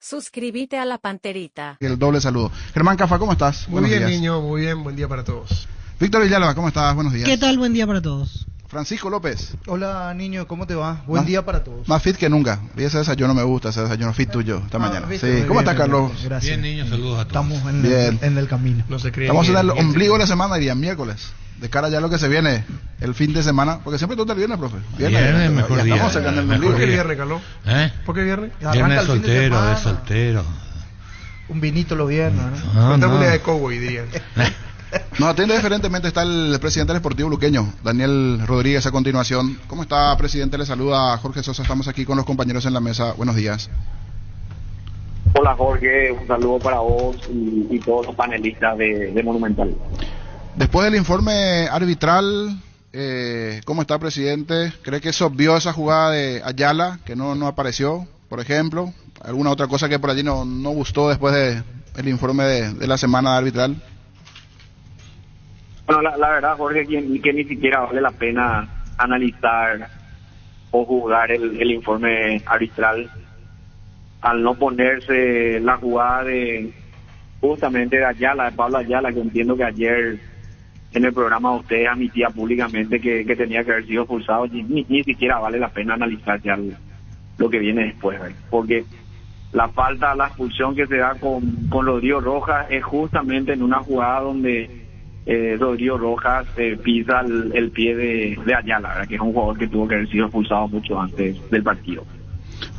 Suscríbete a la Panterita. El doble saludo. Germán Cafa, ¿cómo estás? Muy bien, niño, muy bien. Buen día para todos. Víctor Villalba, ¿cómo estás? Buenos días. ¿Qué tal? Buen día para todos. Francisco López. Hola, niño, ¿cómo te va? Buen día para todos. Más fit que nunca. Y ese desayuno me gusta, ese desayuno fit tuyo esta mañana. Sí. ¿Cómo estás, Carlos? Gracias. Bien, niño, saludos a todos. Estamos Bien. en el camino. No se creen. Estamos en el ombligo de la semana, diría miércoles. De cara ya a lo que se viene el fin de semana. Porque siempre tú te vienes, profe. Viernes, mejor día. Estamos sacando el Mejor ombligo. ¿Por qué día. viernes, Carlos? ¿Eh? ¿Por qué viernes? Arranca Viernes el fin de soltero, semana. de soltero. Un vinito los viernes, ¿no? No, Cuenta no. una de cowboy, dirían. Nos atiende diferentemente, está el presidente del Sportivo Luqueño, Daniel Rodríguez, a continuación. ¿Cómo está, presidente? Le saluda a Jorge Sosa, estamos aquí con los compañeros en la mesa. Buenos días. Hola Jorge, un saludo para vos y todos los panelistas de Monumental. Después del informe arbitral, ¿cómo está, presidente? ¿Cree que se obvió esa jugada de Ayala, que no apareció, por ejemplo? ¿Alguna otra cosa que por allí no gustó después del informe de la semana arbitral? Bueno, la verdad, Jorge, que ni siquiera vale la pena analizar o juzgar el informe arbitral al no ponerse la jugada de justamente de Ayala, de Pablo Ayala, que entiendo que ayer en el programa de ustedes admitía públicamente que tenía que haber sido expulsado. Ni siquiera vale la pena analizar ya lo que viene después, ¿verdad? Porque la expulsión que se da con Rodrigo Rojas es justamente en una jugada donde Rodrigo Rojas pisa el pie de Ayala, ¿verdad? Que es un jugador que tuvo que haber sido expulsado mucho antes del partido.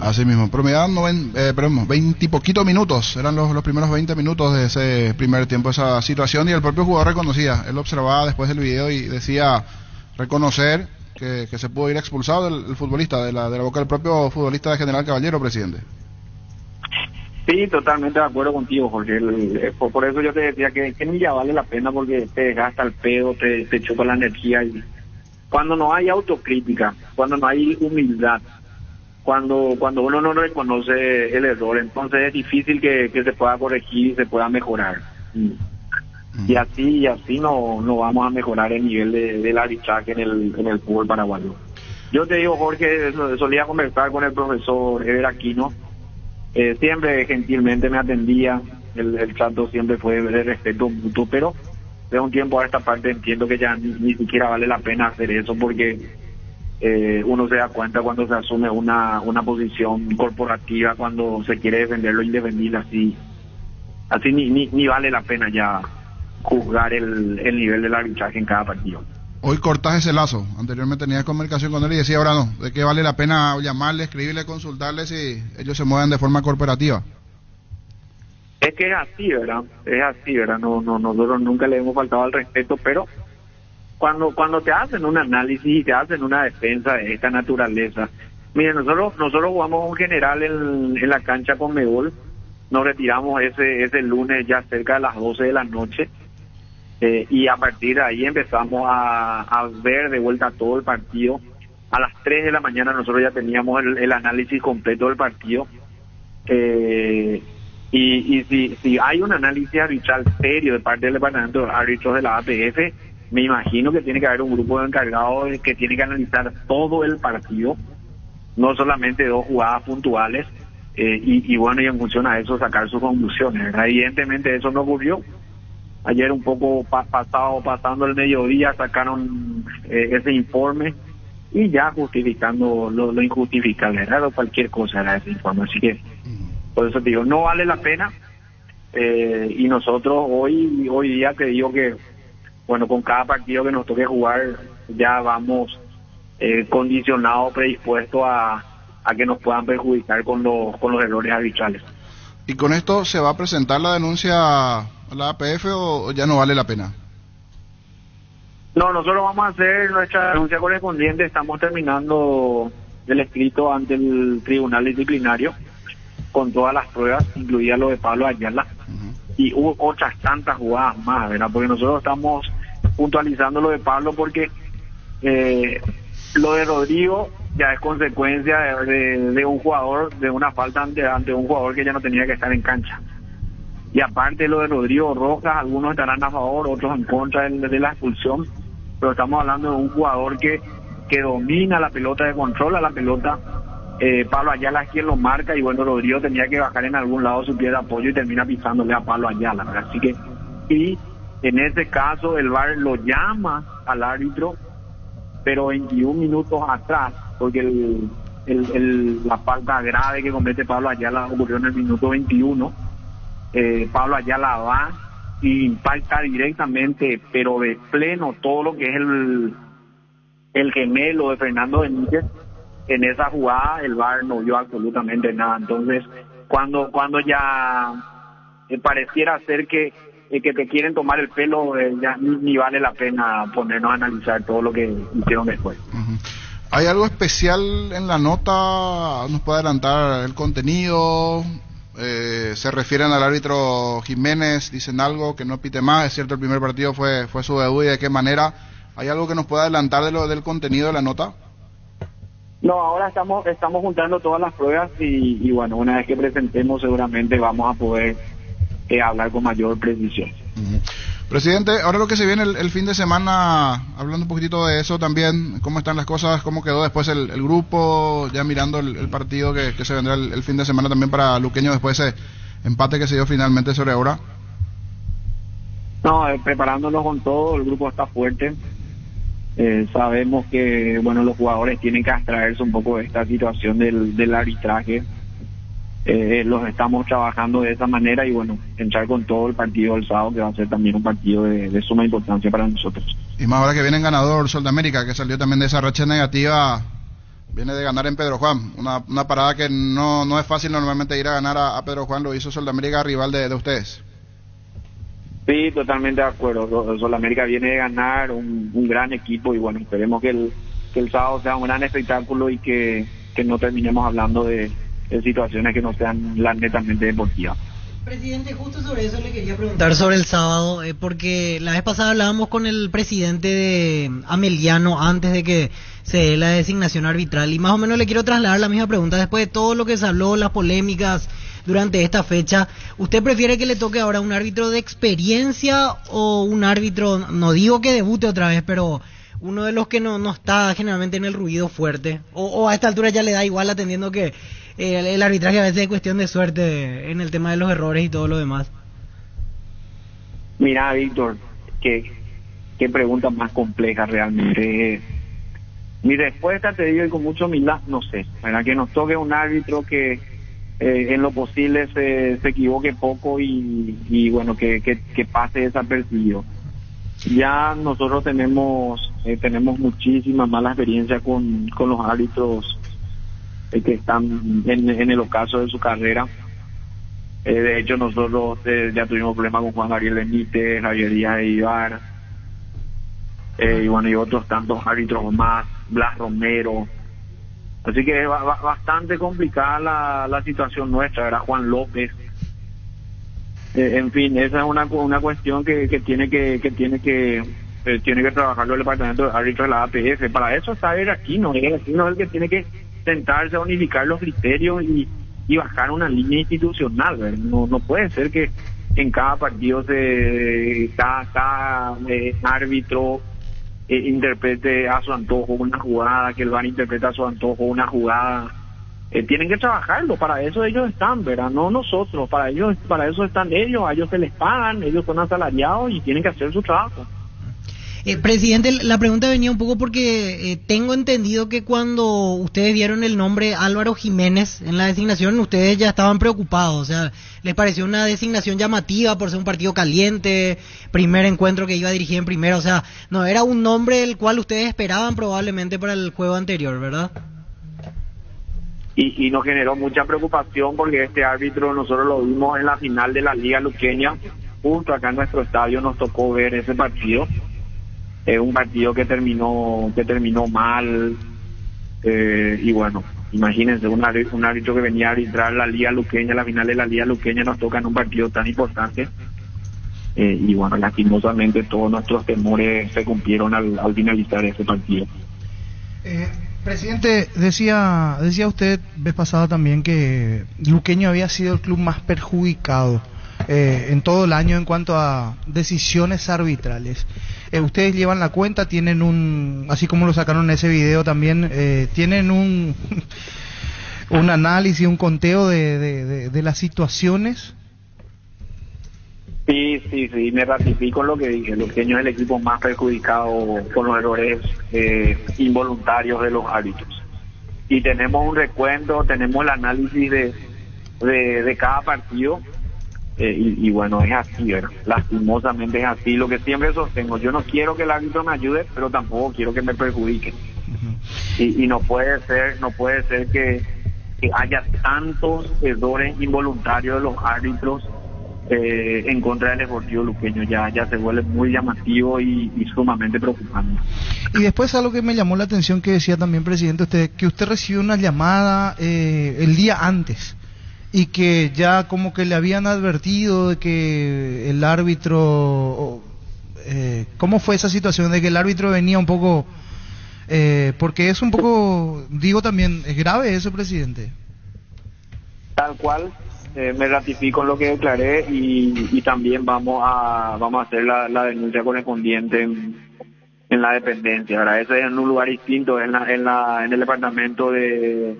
Así mismo, promediaban 20 y poquitos minutos, eran los primeros 20 minutos de ese primer tiempo, esa situación, y el propio jugador reconocía, él observaba después del video y decía reconocer que se pudo ir expulsado el futbolista, de la boca del propio futbolista de General Caballero, presidente. Sí, totalmente de acuerdo contigo, Jorge. Por eso yo te decía que ni ya vale la pena, porque te desgasta el pedo, te chupa la energía. Y cuando no hay autocrítica, cuando no hay humildad, cuando uno no reconoce el error, entonces es difícil que se pueda corregir y se pueda mejorar. Y así no vamos a mejorar el nivel del arbitraje en el fútbol paraguayo. Yo te digo, Jorge, solía conversar con el profesor Ever Aquino. Siempre gentilmente me atendía, el trato siempre fue de respeto mutuo, pero de un tiempo a esta parte entiendo que ya ni siquiera vale la pena hacer eso, porque uno se da cuenta cuando se asume una posición corporativa, cuando se quiere defender lo indefendible, así ni vale la pena ya juzgar el nivel del arbitraje en cada partido. Hoy cortás ese lazo, anteriormente tenías comunicación con él y decía ahora no, de que vale la pena llamarle, escribirle, consultarle si ellos se mueven de forma corporativa. Es que es así, ¿verdad? No, nosotros nunca le hemos faltado al respeto, pero cuando te hacen un análisis y te hacen una defensa de esta naturaleza, miren, nosotros jugamos un general en la cancha con Megol, nos retiramos ese lunes ya cerca de las 12 de la noche. Y a partir de ahí empezamos a ver de vuelta todo el partido. A las 3 de la mañana nosotros ya teníamos el análisis completo del partido. Y si hay un análisis arbitral serio de parte del departamento de árbitros de la APF, me imagino que tiene que haber un grupo de encargados que tiene que analizar todo el partido, no solamente 2 jugadas puntuales, y bueno, y en función a eso sacar sus conclusiones, ¿verdad? Evidentemente eso no ocurrió. Ayer un poco pasando el mediodía sacaron ese informe y ya justificando lo injustificable, ¿verdad? O cualquier cosa era ese informe. Así que por eso te digo, no vale la pena. Y nosotros hoy día te digo que, bueno, con cada partido que nos toque jugar ya vamos condicionados, predispuestos a que nos puedan perjudicar con los errores arbitrales. ¿Y con esto se va a presentar la denuncia a la APF o ya no vale la pena? No, nosotros vamos a hacer nuestra denuncia correspondiente. Estamos terminando el escrito ante el Tribunal Disciplinario con todas las pruebas, incluida lo de Pablo Ayala. Y hubo otras tantas jugadas más, ¿verdad? Porque nosotros estamos puntualizando lo de Pablo porque lo de Rodrigo ya es consecuencia de un jugador, de una falta ante un jugador que ya no tenía que estar en cancha. Y aparte lo de Rodrigo Rojas, algunos estarán a favor, otros en contra de la expulsión, pero estamos hablando de un jugador que domina la pelota, que controla la pelota, Pablo Ayala es quien lo marca y bueno, Rodrigo tenía que bajar en algún lado su pie de apoyo y termina pisándole a Pablo Ayala, ¿verdad? Así que, y en este caso el VAR lo llama al árbitro, pero 21 minutos atrás, porque la falta grave que comete Pablo Ayala ocurrió en el minuto 21. Pablo Ayala va y impacta directamente, pero de pleno, todo lo que es el gemelo de Fernando Benítez. En esa jugada el VAR no vio absolutamente nada. Entonces, cuando ya pareciera ser que te quieren tomar el pelo, ya ni vale la pena ponernos a analizar todo lo que hicieron después. Uh-huh. ¿Hay algo especial en la nota? ¿Nos puede adelantar el contenido? ¿Se refieren al árbitro Jiménez? ¿Dicen algo que no pite más? Es cierto, el primer partido fue su debut, y de qué manera. ¿Hay algo que nos pueda adelantar del contenido de la nota? No, ahora estamos juntando todas las pruebas y bueno, una vez que presentemos seguramente vamos a poder hablar con mayor precisión. Uh-huh. Presidente, ahora lo que se viene el fin de semana, hablando un poquitito de eso también, ¿cómo están las cosas? ¿Cómo quedó después el grupo? Ya mirando el partido que se vendrá el fin de semana también para Luqueño después de ese empate que se dio finalmente sobre ahora. No, preparándonos con todo, el grupo está fuerte. Sabemos que bueno, los jugadores tienen que abstraerse un poco de esta situación del arbitraje. Los estamos trabajando de esa manera y bueno, entrar con todo el partido del sábado, que va a ser también un partido de suma importancia para nosotros. Y más ahora que viene en ganador Sol de América, que salió también de esa racha negativa, viene de ganar en Pedro Juan, una parada que no es fácil normalmente ir a ganar a Pedro Juan, lo hizo Sol de América, rival de ustedes. Sí, totalmente de acuerdo. Sol América viene de ganar un gran equipo y bueno, esperemos que el sábado sea un gran espectáculo y que no terminemos hablando de situaciones que no sean las netamente deportivas. Presidente, justo sobre eso le quería preguntar sobre el sábado, porque la vez pasada hablábamos con el presidente de Ameliano antes de que se dé la designación arbitral y más o menos le quiero trasladar la misma pregunta. Después de todo lo que se habló, las polémicas durante esta fecha, ¿usted prefiere que le toque ahora un árbitro de experiencia o un árbitro, no digo que debute otra vez, pero uno de los que no está generalmente en el ruido fuerte? O a esta altura ya le da igual, atendiendo que el arbitraje a veces es cuestión de suerte en el tema de los errores y todo lo demás. Mira, Víctor, qué pregunta más compleja realmente. Mi respuesta, te digo, y con mucha humildad, no sé. Para que nos toque un árbitro que en lo posible se equivoque poco y bueno, que pase desapercibido. Ya nosotros tenemos muchísima mala experiencia con los árbitros que están en el ocaso de su carrera. De hecho, nosotros ya tuvimos problemas con Juan Gabriel Benítez, Javier Díaz de Ibar, y bueno, y otros tantos árbitros más, Blas Romero. Así que es bastante complicada la situación nuestra, era Juan López. En fin, esa es una cuestión que tiene que trabajarlo el departamento de árbitros de la APF. Para eso está él aquí, no es el que tiene que sentarse a unificar los criterios y bajar una línea institucional, ¿verdad? No puede ser que en cada partido cada árbitro interprete a su antojo una jugada, que el VAR interprete a su antojo una jugada. Tienen que trabajarlo, para eso ellos están, ¿verdad? No nosotros, para eso están ellos, a ellos se les pagan, ellos son asalariados y tienen que hacer su trabajo. Presidente, la pregunta venía un poco porque tengo entendido que cuando ustedes vieron el nombre Álvaro Jiménez en la designación, ustedes ya estaban preocupados, o sea, les pareció una designación llamativa por ser un partido caliente, primer encuentro que iba a dirigir en primera, o sea, no era un nombre el cual ustedes esperaban probablemente para el juego anterior, ¿verdad? Y nos generó mucha preocupación porque este árbitro nosotros lo vimos en la final de la Liga Luqueña, justo acá en nuestro estadio nos tocó ver ese partido. Un partido que terminó mal, y bueno, imagínense un árbitro que venía a arbitrar la Liga Luqueña, la final de la Liga Luqueña, nos toca en un partido tan importante, y bueno, lastimosamente todos nuestros temores se cumplieron al finalizar ese partido. Presidente, decía usted vez pasada también que Luqueño había sido el club más perjudicado en todo el año en cuanto a decisiones arbitrales. Ustedes llevan la cuenta, tienen así como lo sacaron en ese video también, tienen un análisis, un conteo de las situaciones. Sí, me ratifico en lo que dije. Luqueño es el equipo más perjudicado con los errores involuntarios de los árbitros. Y tenemos un recuento, tenemos el análisis de cada partido. Y bueno, es así, ¿verdad? Lastimosamente es así. Lo que siempre sostengo, yo no quiero que el árbitro me ayude, pero tampoco quiero que me perjudique. Y no puede ser que haya tantos errores involuntarios de los árbitros en contra del Deportivo Luqueño. Ya se vuelve muy llamativo y sumamente preocupante. Y después algo que me llamó la atención que decía también, presidente, que usted recibió una llamada el día antes y que ya como que le habían advertido de que el árbitro, ¿cómo fue esa situación? De que el árbitro venía un poco, porque es un poco, digo también, es grave eso, presidente. Tal cual, me ratifico en lo que declaré y también vamos a hacer la denuncia correspondiente en la dependencia. Ahora, eso es en un lugar distinto, en el departamento de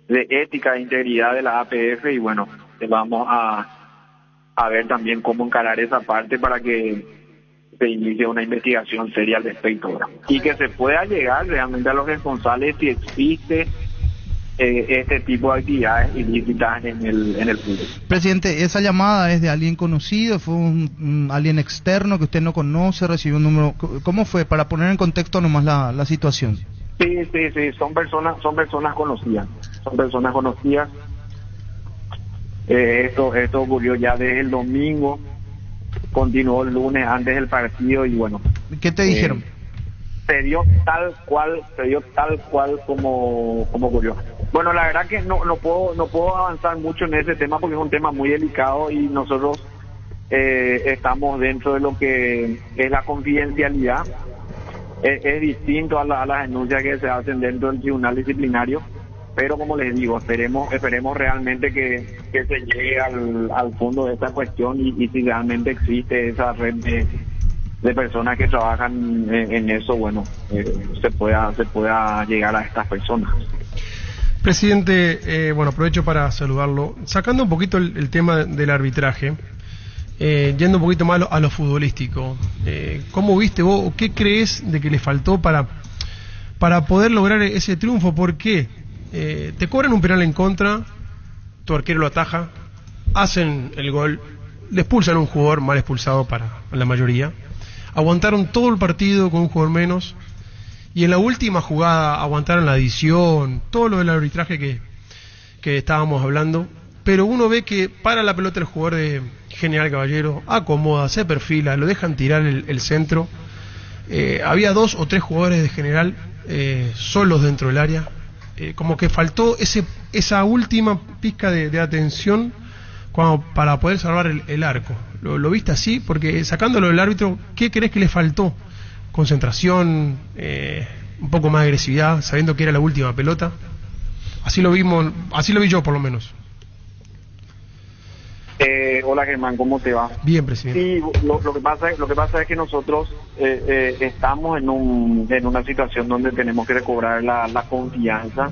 ética e integridad de la APF, y bueno, vamos a ver también cómo encarar esa parte para que se inicie una investigación seria al respecto, ¿verdad? Y que se pueda llegar realmente a los responsables si existe este tipo de actividades ilícitas en el fútbol. Presidente, ¿esa llamada es de alguien conocido? ¿Fue alguien externo que usted no conoce? ¿Recibió un número? ¿Cómo fue? Para poner en contexto nomás la situación. Sí, son personas conocidas. Son personas conocidas. Esto ocurrió ya desde el domingo, continuó el lunes antes del partido y bueno. ¿Qué te dijeron? Se dio tal cual como ocurrió. Bueno, la verdad que no puedo avanzar mucho en ese tema porque es un tema muy delicado y nosotros estamos dentro de lo que es la confidencialidad. Es distinto a las denuncias que se hacen dentro del tribunal disciplinario, pero como les digo, esperemos realmente que se llegue al fondo de esta cuestión y si realmente existe esa red de personas que trabajan en eso, bueno, se pueda llegar a estas personas. Presidente, bueno, aprovecho para saludarlo. Sacando un poquito el tema del arbitraje, yendo un poquito más a lo futbolístico, ¿cómo viste vos o qué crees de que le faltó para poder lograr ese triunfo? ¿Por qué? Te cobran un penal en contra, tu arquero lo ataja, hacen el gol, le expulsan a un jugador mal expulsado para la mayoría, aguantaron todo el partido con un jugador menos y en la última jugada aguantaron la adición, todo lo del arbitraje que estábamos hablando, pero uno ve que para la pelota el jugador de General Caballero, acomoda, se perfila, lo dejan tirar el centro. Había 2 o 3 jugadores de General solos dentro del área. Como que faltó esa última pizca de atención para poder salvar el arco. ¿Lo viste así? Porque sacándolo del árbitro, ¿qué crees que le faltó? Concentración, un poco más de agresividad, sabiendo que era la última pelota. Así lo vi yo por lo menos. Hola Germán, ¿cómo te va? Bien, presidente. Sí, lo que pasa es que nosotros estamos en una situación donde tenemos que recobrar la confianza,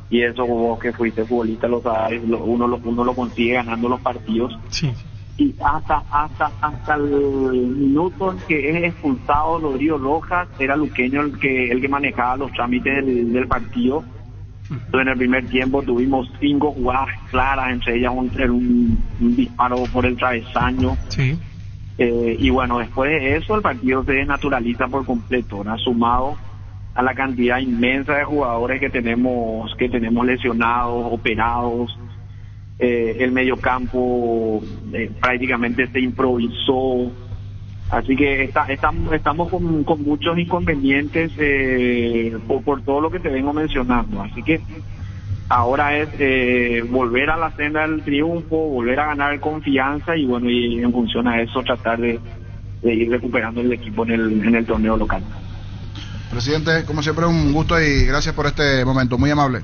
y eso vos que fuiste futbolista lo sabes, uno lo consigue ganando los partidos. Sí. Y hasta el minuto en que es expulsado Rodrigo Rojas, era Luqueño el que manejaba los trámites del partido. Entonces, en el primer tiempo tuvimos 5 jugadas claras, entre ellas un disparo por el travesaño. Sí. Y bueno, después de eso el partido se desnaturaliza por completo, ¿no? Sumado a la cantidad inmensa de jugadores que tenemos lesionados, operados. El mediocampo prácticamente se improvisó. Así que estamos con muchos inconvenientes por todo lo que te vengo mencionando. Así que ahora es volver a la senda del triunfo, volver a ganar confianza y bueno, y en función a eso tratar de ir recuperando el equipo en el torneo local. Presidente, como siempre un gusto y gracias por este momento, muy amable.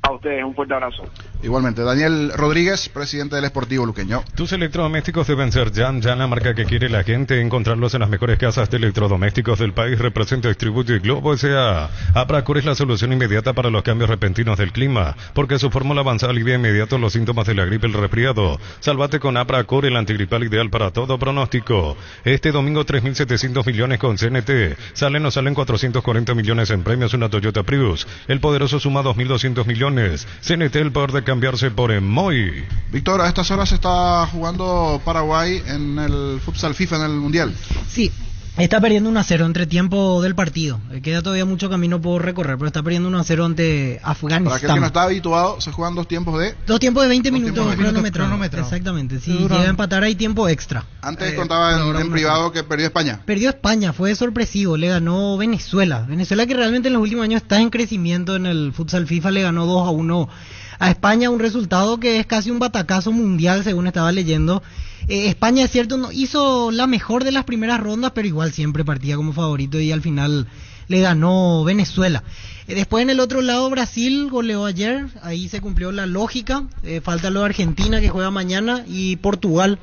A ustedes un fuerte abrazo. Igualmente, Daniel Rodríguez, presidente del Sportivo Luqueño. Tus electrodomésticos deben ser Jan, la marca que quiere la gente. Encontrarlos en las mejores casas de electrodomésticos del país. Representa, distribuye y Globo S.A. Apracur es la solución inmediata para los cambios repentinos del clima, porque su fórmula avanzada alivia inmediato los síntomas de la gripe y el resfriado. Salvate con Apracur, el antigripal ideal para todo pronóstico. Este domingo 3.700 millones con CNT. Salen 440 millones en premios una Toyota Prius. El poderoso suma 2.200 millones. CNT, el poder de cambiarse por Emoy. Víctor, a estas horas está jugando Paraguay en el futsal FIFA en el Mundial. Sí, está perdiendo 1-0 entre tiempo del partido. Queda todavía mucho camino por recorrer, pero está perdiendo 1-0 ante Afganistán. Para aquel que no está habituado, se juegan 2 tiempos de 20 minutos cronometrados. Exactamente. Si llega a empatar hay tiempo extra. Antes contaba en privado que perdió España. Perdió España, fue sorpresivo, le ganó Venezuela. Venezuela, que realmente en los últimos años está en crecimiento en el futsal FIFA, le ganó 2-1 a España, un resultado que es casi un batacazo mundial según estaba leyendo. España, es cierto, no hizo la mejor de las primeras rondas, pero igual siempre partía como favorito y al final le ganó Venezuela. Después en el otro lado Brasil goleó ayer, ahí se cumplió la lógica. Falta lo de Argentina, que juega mañana, y Portugal,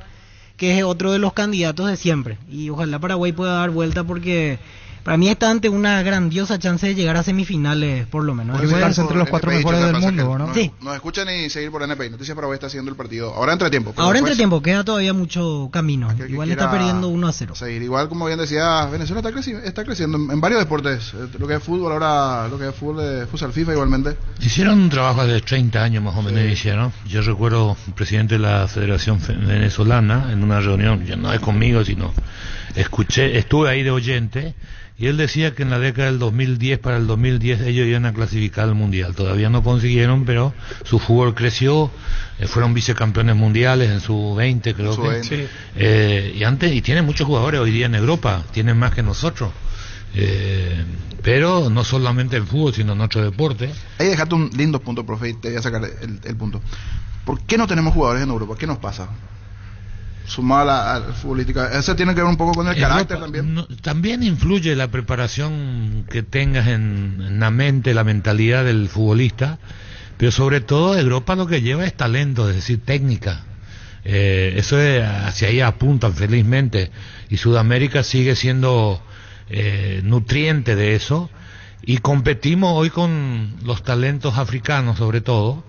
que es otro de los candidatos de siempre, y ojalá Paraguay pueda dar vuelta, porque para mí está ante una grandiosa chance de llegar a semifinales, por lo menos. Puede quedarse entre los 4 mejores del mundo, ¿no? Sí. Nos escuchan y seguir por NPI. Noticias Paraguay está haciendo el partido. Ahora entre tiempo. Ahora entre tiempo, queda todavía mucho camino. Igual está perdiendo 1-0. Seguir. Igual, como bien decía, Venezuela está creciendo en varios deportes. Lo que es fútbol ahora, lo que es fútbol de futsal FIFA igualmente. Hicieron un trabajo de 30 años más o menos, hicieron. Yo recuerdo el presidente de la Federación Venezolana en una reunión, ya no es conmigo, sino estuve ahí de oyente. Y él decía que en la década del 2010, para el 2010, ellos iban a clasificar al Mundial. Todavía no consiguieron, pero su fútbol creció, fueron vicecampeones mundiales en su 20, creo que. Sí. Y tienen muchos jugadores hoy día en Europa, tienen más que nosotros. Pero no solamente en fútbol, sino en otro deporte. Ahí dejaste un lindo punto, profe, y te voy a sacar el punto. ¿Por qué no tenemos jugadores en Europa? ¿Qué nos pasa? Sumada al futbolística, eso tiene que ver un poco con el carácter también. También influye la preparación que tengas en la mente, la mentalidad del futbolista, pero sobre todo Europa lo que lleva es talento, es decir, técnica. Eso hacia ahí apuntan felizmente, y Sudamérica sigue siendo nutriente de eso, y competimos hoy con los talentos africanos sobre todo,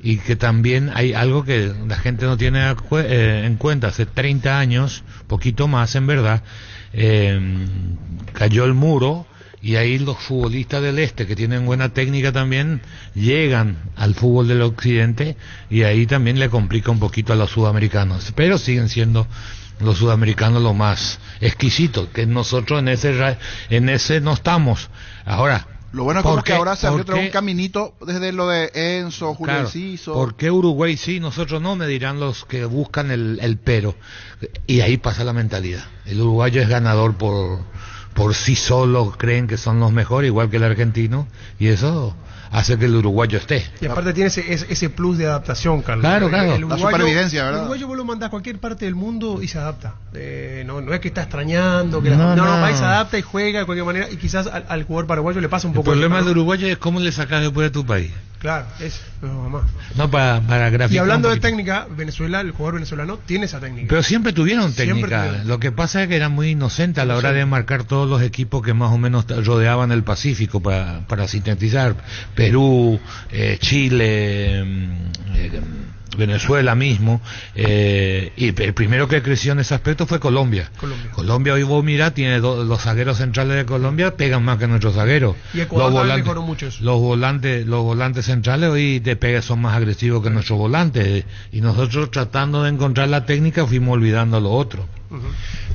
y que también hay algo que la gente no tiene en cuenta. Hace 30 años, poquito más en verdad, cayó el muro, y ahí los futbolistas del este, que tienen buena técnica también, llegan al fútbol del occidente, y ahí también le complica un poquito a los sudamericanos, pero siguen siendo los sudamericanos lo más exquisito, que nosotros en ese no estamos. Ahora, lo bueno es que ahora se abrió un caminito desde lo de Enzo, Julio Enciso. ¿Por qué Uruguay sí, nosotros no? Me dirán los que buscan el pero. Y ahí pasa la mentalidad. El uruguayo es ganador por sí solo, creen que son los mejores, igual que el argentino, y eso hace que el uruguayo esté. Y aparte tiene ese plus de adaptación, Carlos. Claro. La supervivencia, ¿verdad? El uruguayo vos lo mandás a cualquier parte del mundo y se adapta. No es que está extrañando, que va y se adapta y juega de cualquier manera, y quizás al jugador paraguayo le pasa un poco. El problema del uruguayo es cómo le sacas después de tu país. Claro, eso mamá. No, para graficar. Y hablando de técnica, Venezuela, el jugador venezolano tiene esa técnica. Pero siempre tuvieron técnica. Lo que pasa es que eran muy inocentes a la hora de marcar todos los equipos que más o menos rodeaban el Pacífico, para sintetizar. Perú, Chile, Venezuela mismo, y el primero que creció en ese aspecto fue Colombia. Colombia hoy vos mirá, tiene los zagueros centrales de Colombia pegan más que nuestros zagueros. Y Ecuador mejoró mucho eso. Los volantes centrales hoy de pega son más agresivos que nuestros volantes, y nosotros tratando de encontrar la técnica fuimos olvidando lo otro.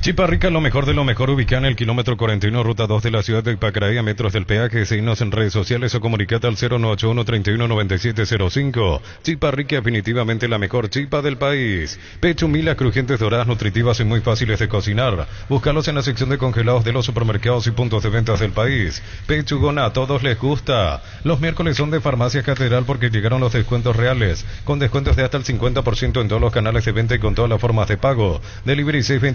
Chipa Rica, lo mejor de lo mejor, ubicada en el kilómetro 41, ruta 2 de la ciudad de Pacaraí, a metros del peaje. Seguinos en redes sociales o comunicate al 0981-319705. Chipa Rica, definitivamente la mejor chipa del país. Pecho Mila, crujientes, doradas, nutritivas y muy fáciles de cocinar. Búscalos en la sección de congelados de los supermercados y puntos de ventas del país. Pechugona, a todos les gusta. Los miércoles son de Farmacias Catedral, porque llegaron los descuentos reales, con descuentos de hasta el 50% en todos los canales de venta y con todas las formas de pago. Delivery 627-7000.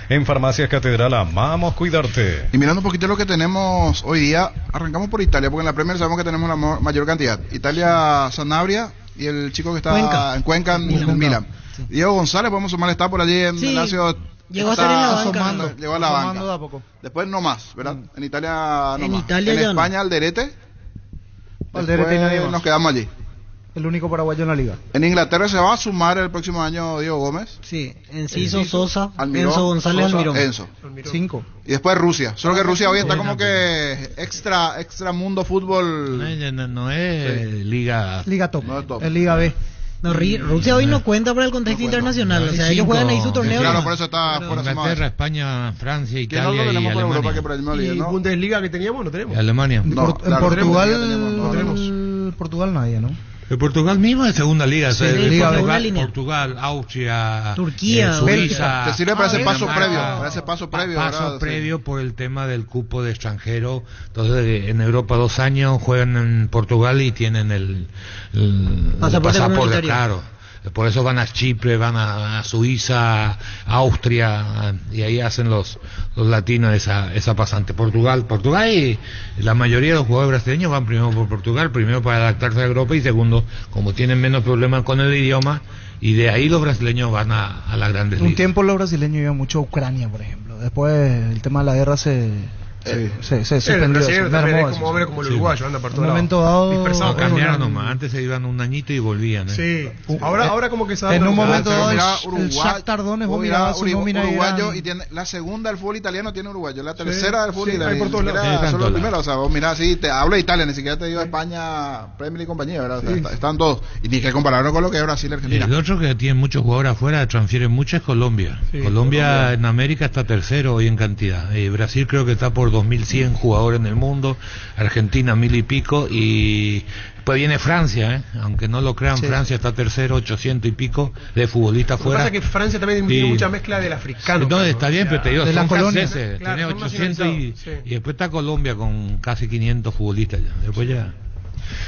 En Farmacias Catedral, amamos cuidarte. Y mirando un poquito lo que tenemos hoy día, arrancamos por Italia, porque en la Premier sabemos que tenemos la mayor cantidad. Italia, Sanabria, y el chico que está Cuenca. en Cuenca, en el Milan. Sí. Diego González, podemos sumar, está por allí en Sí, el Lazio. llegó a estar en la banca. Asomando, Llegó a la asomando de banca. a poco. Después no más, ¿verdad? En Italia no En más. Italia en ya no. España Alderete. Alderete y nadie Después más. nos quedamos allí. El único paraguayo en la liga. En Inglaterra se va a sumar el próximo año Diego Gómez. Sí, Enciso, Sosa, Almirón, Enzo González, Sosa, Almirón. Enzo. 5. Y después Rusia. Solo que Rusia hoy está Sí, como no, que extra mundo fútbol. No es liga. Liga top. No es top. Es Liga B. No, Rusia hoy no cuenta para el contexto No cuenta. internacional. O sea, ellos Cinco. juegan ahí su torneo. Claro, nomás. por eso está Pero- fuera de Inglaterra, España, Francia, Que no lo Italia y tenemos por Europa, que Alemania. por ahí me Y olvidé, ¿no? Bundesliga que teníamos, no tenemos. Y Alemania. No, En claro, Portugal, no tenemos. Portugal nadie, ¿no? El Portugal mismo es segunda liga. Sí, Liga B. segunda línea. Portugal, Austria, Turquía, Suiza. Te sirve para ese paso Dinamarca, previo. Para ese paso previo, Paso ¿verdad? Sí. previo por el tema del cupo de extranjero. Entonces, en Europa 2 años juegan en Portugal y tienen el Pasaporte comunitario. claro. Por eso van a Chipre, van a Suiza, Austria, y ahí hacen los latinos esa pasante. Portugal y la mayoría de los jugadores brasileños van primero por Portugal, primero para adaptarse a Europa y segundo, como tienen menos problemas con el idioma, y de ahí los brasileños van a las grandes Un ligas. tiempo los brasileños iban mucho a Ucrania, por ejemplo. Después el tema de la guerra se El suspendió. brasileño Se también mermó es como, eso. hombre, como el uruguayo, anda por En todos un momento lados. dado- Dispersado. No, cambiaron una- nomás, antes se iban un añito y volvían. Sí. Ahora como que se En un momento Pero dado mira, el Shakhtar Donetsk, vos mira, mirabas su nómina y uruguayo eran- y tiene la segunda del fútbol italiano tiene uruguayo, la tercera del fútbol sí, italiano. hay por todos Ni siquiera lados. Sí, solo tanto el primero, o sea, vos mirás así, te hablo de Italia, ni siquiera te digo España, Premier y compañía, ¿verdad? O sea, están todos. Y ni que compararlo con lo que es Brasil y Argentina. El otro que tiene muchos jugadores afuera, transfieren mucho, es Colombia. Sí, Colombia en América está tercero hoy en cantidad. Brasil creo que está por 2100 jugadores en el mundo, Argentina 1000 y pico, y pues viene Francia, aunque no lo crean, Sí. Francia está tercero, 800 y pico de futbolistas Lo que pasa afuera. es que Francia también tiene Sí. mucha mezcla del africano. Entonces está bien, pero te digo, de son las colonias. franceses, Claro, tiene son 800 y, nacionalizados, sí. y después está Colombia con casi 500 futbolistas ya. Después ya.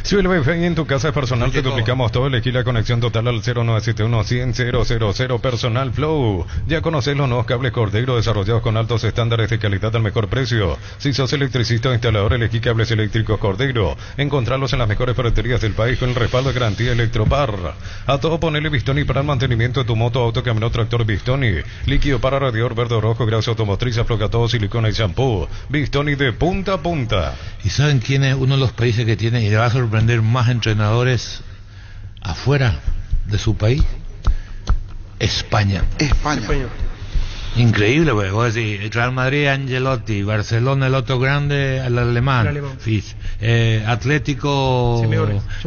Si el Wi-Fi en tu casa es personal, te duplicamos todo. Elegí la conexión total al 0971-100-000 Personal Flow. Ya conocés los nuevos cables Cordero desarrollados con altos estándares de calidad al mejor precio. Si sos electricista o instalador, elegí cables eléctricos Cordero. Encontrarlos en las mejores ferreterías del país con el respaldo de garantía Electropar. A todo ponele Bistoni para el mantenimiento de tu moto, auto, camioneta, tractor Bistoni. Líquido para radiador verde o rojo, grasa automotriz, aflocatodo, silicona y shampoo. Bistoni de punta a punta. ¿Y saben quién es uno de los países que tiene, y le va a sorprender, más entrenadores afuera de su país? España. España. Increíble, pues. Vos decís, Real Madrid, Angelotti, Barcelona, el otro grande, el alemán. El alemán. Fis. Atlético,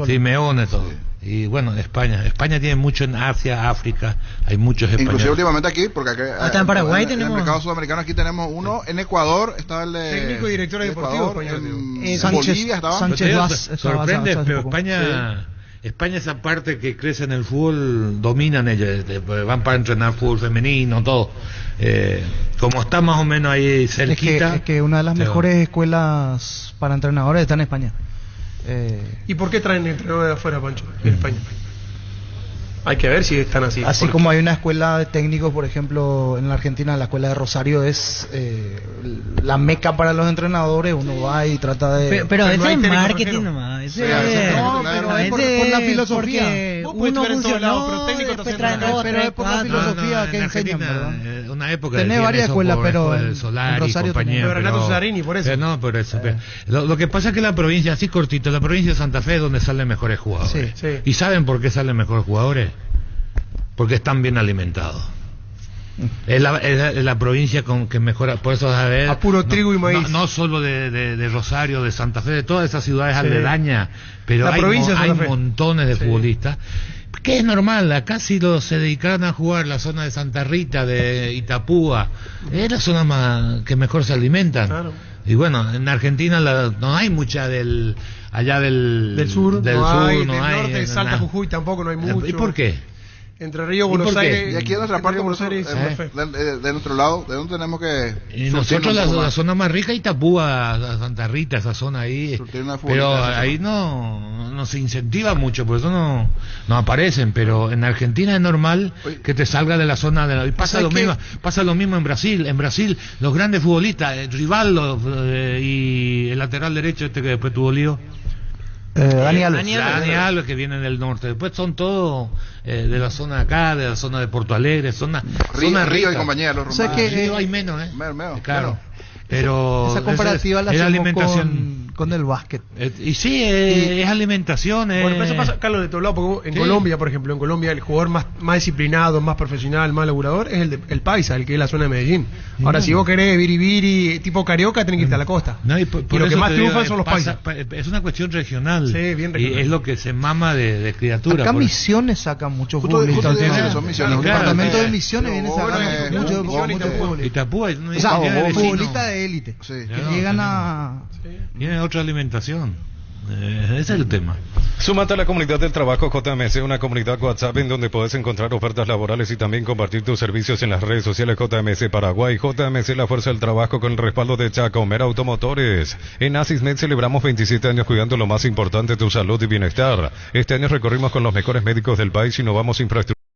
Simeone. todo. Y bueno, España tiene mucho en Asia, África, hay muchos españoles. Inclusive últimamente aquí, porque aquí, Hasta en Paraguay en tenemos. el mercado sudamericano aquí tenemos uno, en Ecuador está el de Técnico y director de deportivo Ecuador, español, en Sánchez- Bolivia estaba. Sánchez- Pero te digo, Vaz, estaba sorprende, hace pero poco. España esa parte que crece en el fútbol, dominan ellos, van para entrenar fútbol femenino, todo. Como está más o menos ahí cerquita. Es que una de las te va. mejores escuelas para entrenadores está en España. ¿Y por qué traen entrenadores de afuera, Pancho, en España? Hay que ver si están así. Así Porque- como hay una escuela de técnicos, por ejemplo, en la Argentina, la escuela de Rosario es la meca para los entrenadores. Uno va y trata de... Pero Pero ese no hay es técnico marketing extranjero. nomás. Ese Sí, a veces es- no, pero a es por veces la es filosofía. porque Vos podés uno ver en todos lados, funcionó, pero técnico después te traen hacen dos, pero tres, es por la cuatro. filosofía que en enseñan, Argentina, ¿verdad? una época Tenés decían varias eso escuelas, por pero el en Solari y Rosario compañía, tenés. Pero Renato Cesarini, por eso. No, por eso. Lo que pasa es que la provincia, así cortito, la provincia de Santa Fe es donde salen mejores jugadores. Sí. Sí. ¿Y saben por qué salen mejores jugadores? Porque están bien alimentados. Es la provincia con que mejora, por eso vas a ver, A puro trigo y maíz. no solo de Rosario, de Santa Fe, de todas esas ciudades Sí. aledañas, pero La hay, provincia de hay Santa Fe. montones de Sí. futbolistas, que es normal. Acá si se dedicaran a jugar la zona de Santa Rita, de Itapúa, es la zona más que mejor se alimentan. Claro. Y bueno, en Argentina no hay mucha allá Del sur, del no sur, hay, no del hay, norte, Salta, nada. Jujuy tampoco no hay mucho. ¿Y por qué? Entre Río, ¿Y Buenos por qué? Aires. Y aquí en nuestra entre parte, Río, por Buenos eso, Aires y Santa Fe. de nuestro lado, ¿de dónde tenemos que Y surtirnos nosotros un poco la más? zona más rica, Itapúa, Santa Rita, esa zona ahí, Surtir una pero futbolista, ahí no se incentiva mucho, por eso no aparecen, pero en Argentina es normal Oye. que te salga de la zona y pasa ¿Sabes lo mismo en Brasil los grandes futbolistas, Rivaldo y el lateral derecho que después tuvo lío. Dani Alves. Dani Alves, que viene del norte. Después son todos de la zona de acá, de la zona de Porto Alegre, zona Río y compañía, los O sea romanos. que, Río hay menos, Claro. claro. Pero esa comparativa la es hacemos alimentación. con el básquet. Y sí, es alimentación. Bueno, pero eso pasa, Carlos, de todo lado, porque en Sí. Colombia, por ejemplo, en Colombia el jugador más disciplinado, más profesional, más laburador es el paisa, el que es la zona de Medellín. Ahora, si vos querés biribiri tipo carioca, tenés que irte a la costa. No, y Por por lo que eso más te triunfan digo, son los paisas. es una cuestión regional. Sí, bien y regional. es lo que se mama de criatura. Acá por- Misiones saca muchos Justo futbolistas. decía últimamente. eso, son Misiones. El Claro, departamento claro. de Misiones viene sacando Bueno, muchos Misiones y Itapúa. futbolistas. Itapúa, no O sea, tiene vecino. futbolistas de élite. Sí. Que Claro, llegan tenemos. a... Tiene otra alimentación. Ese es el tema. Súmate a la comunidad del trabajo JMC, una comunidad WhatsApp en donde puedes encontrar ofertas laborales y también compartir tus servicios en las redes sociales JMC Paraguay. JMC, la fuerza del trabajo con el respaldo de Chacomer Automotores. En Asismed celebramos 27 años cuidando lo más importante, tu salud y bienestar. Este año recorrimos con los mejores médicos del país y innovamos infraestructura.